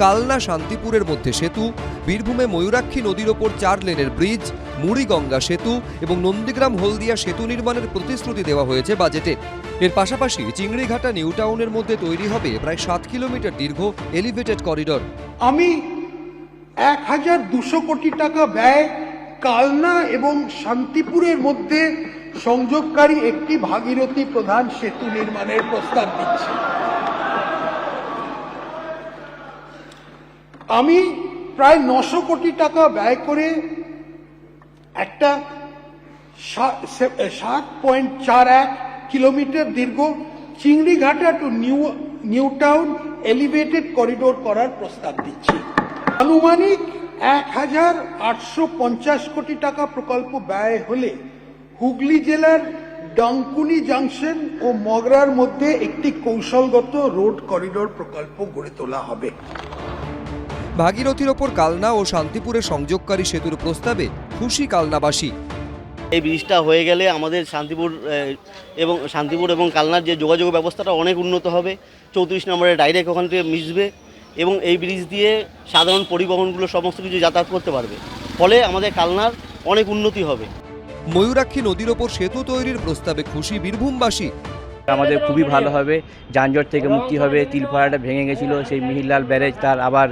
কালনা শান্তিপুরের মধ্যে সেতু, বীরভূমে ময়ূরাক্ষী নদীর ওপর 4 লেনের ব্রিজ, মুড়িগঙ্গা সেতু এবং নন্দীগ্রাম হলদিয়া সেতু নির্মাণের প্রতিশ্রুতি দেওয়া হয়েছে বাজেটে। এর পাশাপাশি চিংড়িঘাটা নিউ টাউনের মধ্যে তৈরি হবে প্রায় 7 কিলোমিটার দীর্ঘ এলিভেটেড করিডোর। আমি 1200 কোটি টাকা ব্যয় কালনা এবং শান্তিপুরের মধ্যে সংযোগকারী একটি ভাগীরথী প্রধান সেতু নির্মাণের প্রস্তাব দিচ্ছি। আমি প্রায় 900 কোটি টাকা ব্যয় করে একটা 7.41 কিলোমিটার দীর্ঘ Chingrighata two new town elevated corridor করার প্রস্তাব দিচ্ছি। আনুমানিক 1850 কোটি টাকা প্রকল্প ব্যয় হলে হুগলি জেলার ডানকুনি জাংশন ও মগরার মধ্যে একটি কৌশলগত রোড করিডোর প্রকল্প গড়ে তোলা হবে। ভাগীরথীর ওপর কালনা ও শান্তিপুরের সংযোগকারী সেতুর প্রস্তাবে খুশি কালনাবাসী। এই ব্রিজটা হয়ে গেলে আমাদের শান্তিপুর এবং কালনার যে যোগাযোগ ব্যবস্থাটা অনেক উন্নত হবে। 34 নম্বরে ডাইরেক্ট ওখান থেকে মিশবে এবং এই ব্রিজ দিয়ে সাধারণ পরিবহনগুলো সমস্ত কিছু যাতায়াত করতে পারবে, ফলে আমাদের কালনার অনেক উন্নতি হবে। ময়ূরাক্ষী নদীর ওপর সেতু তৈরির প্রস্তাবে খুশি বীরভূমবাসী। আমাদের খুবই ভালো হবে, যানজট থেকে মুক্তি হবে। তিলপাড়াটা ভেঙে গেছিল, সেই মিহিরলাল ব্যারেজ তার আবার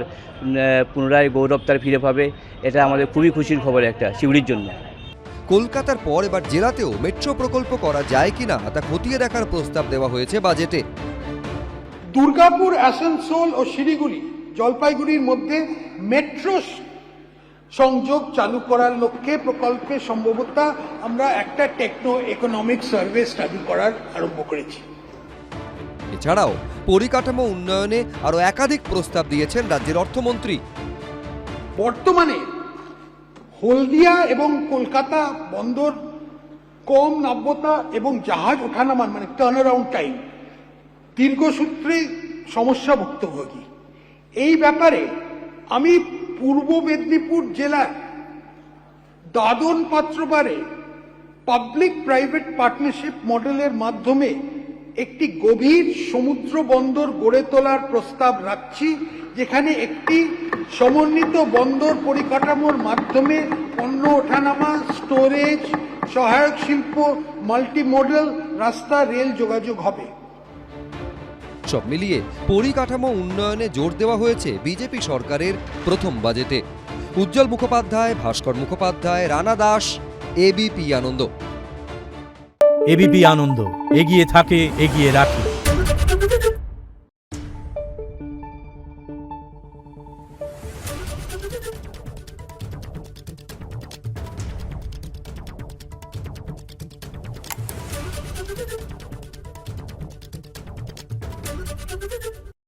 পুনরায় গৌরব তার ফিরে পাবে। এটা আমাদের খুবই খুশির খবর একটা সিউড়ির জন্য। কলকাতার পর এবার জেলাতেও মেট্রো প্রকল্প করা যায় কিনা তা খতিয়ে দেখার প্রস্তাব দেওয়া হয়েছে বাজেটে। দুর্গাপুর, আসানসোল ও শিলিগুড়ি, জলপাইগুড়ির মধ্যে মেট্রো সংযোগ চালু করার লক্ষ্যে প্রকল্পে সম্ভবত আমরা একটা টেকনো ইকোনমিক সার্ভে স্টাডি করার আরম্ভ করেছি। এছাড়াও পরিকাঠামো উন্নয়নে আরো একাধিক প্রস্তাব দিয়েছেন রাজ্যের অর্থমন্ত্রী। বর্তমানে হলদিয়া এবং কলকাতা বন্দর কম নাব্যতা এবং জাহাজ ওঠানামান মানে টার্ন অ্যারাউন্ড টাইম দীর্ঘসূত্রে সমস্যা ভুক্তভোগী। এই ব্যাপারে আমি পূর্ব মেদিনীপুর জেলার দাদন পাত্রবারে পাবলিক প্রাইভেট পার্টনারশিপ মডেলের মাধ্যমে একটি গভীর সমুদ্র বন্দর গড়ে তোলার প্রস্তাব রাখছি, যেখানে একটি সমন্বিত বন্দর পরিকাঠামোর মাধ্যমে পণ্য ওঠানামা, স্টোরেজ, সহায়ক শিল্প, মাল্টিমোডাল রাস্তা, রেল যোগাযোগ হবে। সব মিলিয়ে পরিকাঠামো উন্নয়নে জোর দেওয়া হয়েছে বিজেপি সরকারের প্রথম বাজেটে। উজ্জ্বল মুখোপাধ্যায়, ভাস্কর মুখোপাধ্যায়, রানা দাস, এবিপি আনন্দ। এবিপি আনন্দ, এগিয়ে থাকে, এগিয়ে রাখে।